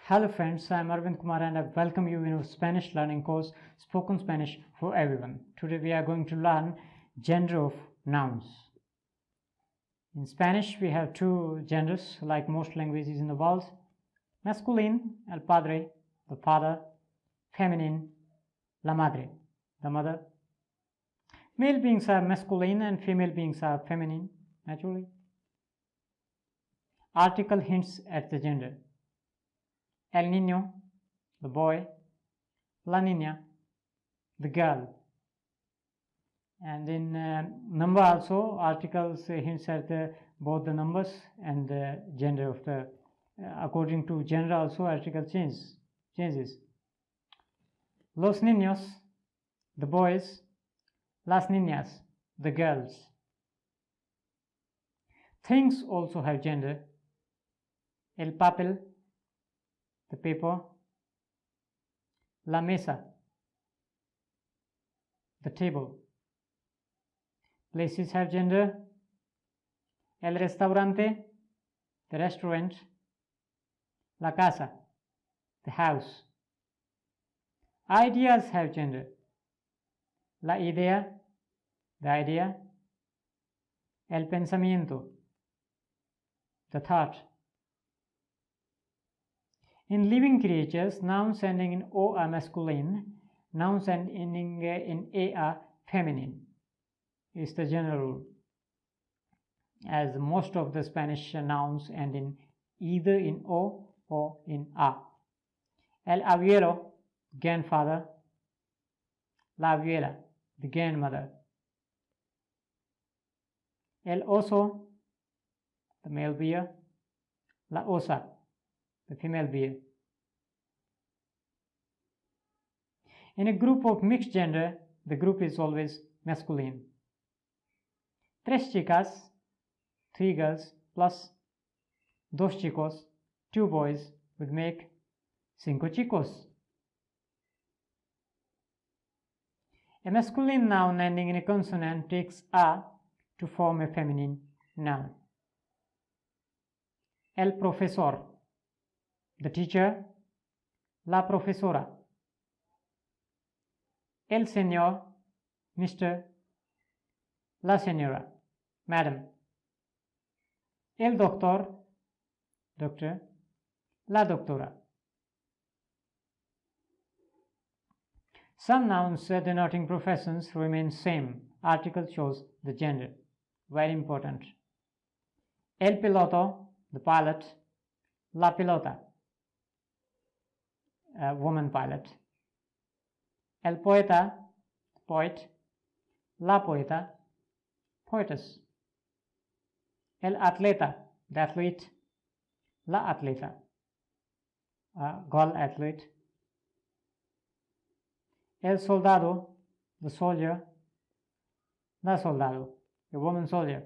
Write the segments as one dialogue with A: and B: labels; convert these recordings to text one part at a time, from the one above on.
A: Hello friends, I am Arvind Kumar and I welcome you in our Spanish learning course, Spoken Spanish for Everyone. Today we are going to learn gender of nouns. In Spanish we have two genders like most languages in the world. Masculine, el padre, the father. Feminine, la madre, the mother. Male beings are masculine and female beings are feminine, naturally. Article hints at the gender. El niño, the boy. La niña, the girl. And in number also, articles hints at both the numbers and the gender of the, according to gender also, article changes. Los niños, the boys. Las niñas, the girls. Things also have gender. El papel, the paper. La mesa, the table. Places have gender. El restaurante, the restaurant. La casa, the house. Ideas have gender. La idea, the idea. El pensamiento, the thought. In living creatures, nouns ending in O are masculine, nouns ending in A are feminine. Is the general rule, as most of the Spanish nouns end in either in O or in A. El abuelo, grandfather. La abuela, the grandmother. El oso, the male bear. La osa, the female bear. In a group of mixed gender, the group is always masculine. Tres chicas, three girls, plus dos chicos, two boys, would make cinco chicos. A masculine noun ending in a consonant takes a to form a feminine noun. El profesor, the teacher. La profesora. El señor, Mr. La señora, madam. El doctor, doctor. La doctora. Some nouns denoting professions remain same. Article shows the gender. Very important. El piloto, the pilot. La pilota, woman pilot. El poeta, poet. La poeta, poetess. El atleta, the athlete. La atleta, girl athlete. El soldado, the soldier. La soldado, a woman soldier.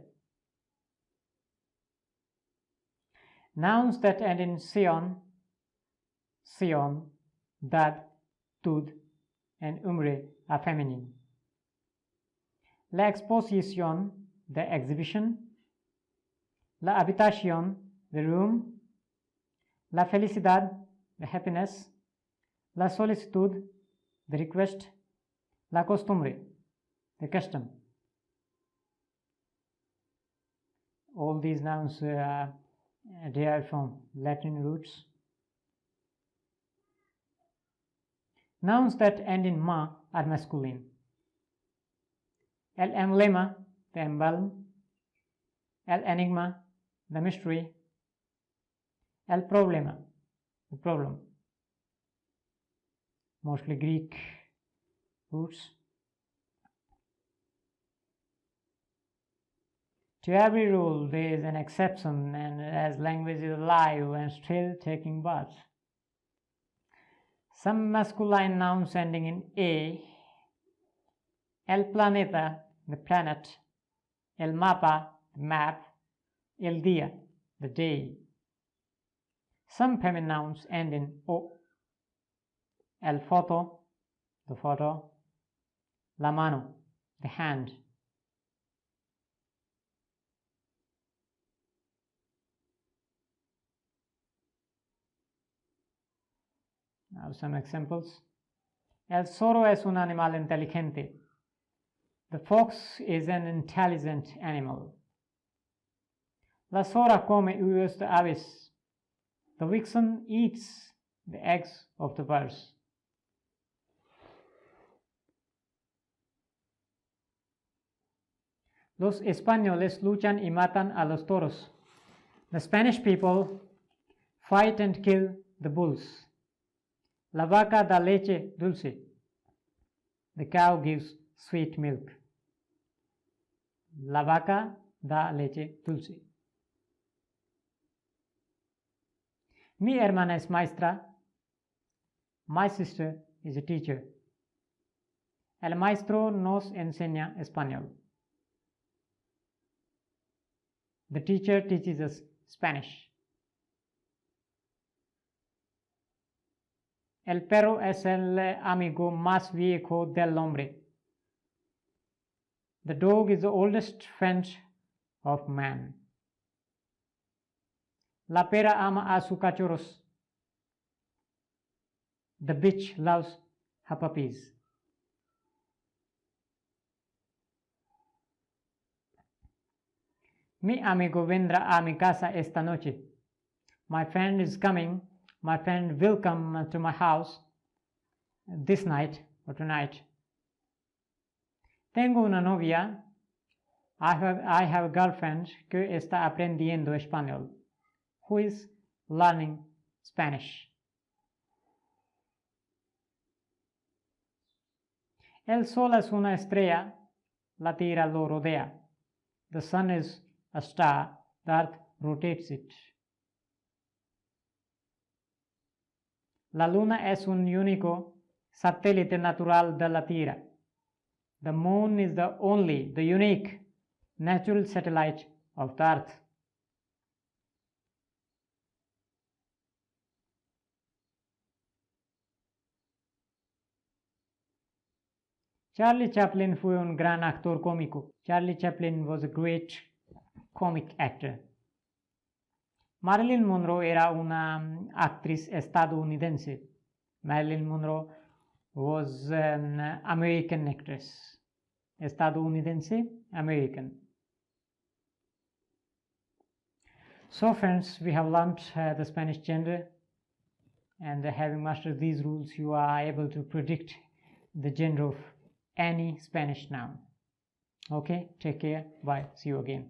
A: Nouns that end in sion, dad, tud, and umbre are feminine. La exposición, the exhibition. La habitación, the room. La felicidad, the happiness. La solicitud, the request. La costumbre, the custom. All these nouns derived from Latin roots. Nouns that end in ma are masculine. El emblema, the emblem. El enigma, the mystery. El problema, the problem. Mostly Greek roots. To every rule there is an exception, and as language is alive and still taking birth. Some masculine nouns ending in A. El planeta, the planet. El mapa, the map. El día, the day. Some feminine nouns end in O. El foto, the photo. La mano, the hand. Now some examples. El zorro es un animal inteligente. The fox is an intelligent animal. La zorra come huevos de aves. The vixen eats the eggs of the birds. Los españoles luchan y matan a los toros. The Spanish people fight and kill the bulls. La vaca da leche dulce. The cow gives sweet milk. La vaca da leche dulce. Mi hermana es maestra. My sister is a teacher. El maestro nos enseña español. The teacher teaches us Spanish. El perro es el amigo más viejo del hombre. The dog is the oldest friend of man. La pera ama a sus cachorros. The bitch loves her puppies. Mi amigo vendrá a mi casa esta noche. My friend is coming. My friend will come to my house this night or tonight. Tengo una novia. I have a girlfriend que está aprendiendo español. Who is learning Spanish. El sol es una estrella. La tierra lo rodea. The sun is a star. The earth rotates it. La luna es un único satélite natural de la Tierra. The moon is the unique natural satellite of the earth. Charlie Chaplin fue un gran actor cómico. Charlie Chaplin was a great comic actor. Marilyn Monroe era una actriz estadounidense. Marilyn Monroe was an American actress. Estadounidense, American. So friends, we have learned the Spanish gender, and having mastered these rules, you are able to predict the gender of any Spanish noun. Okay, take care, bye, see you again.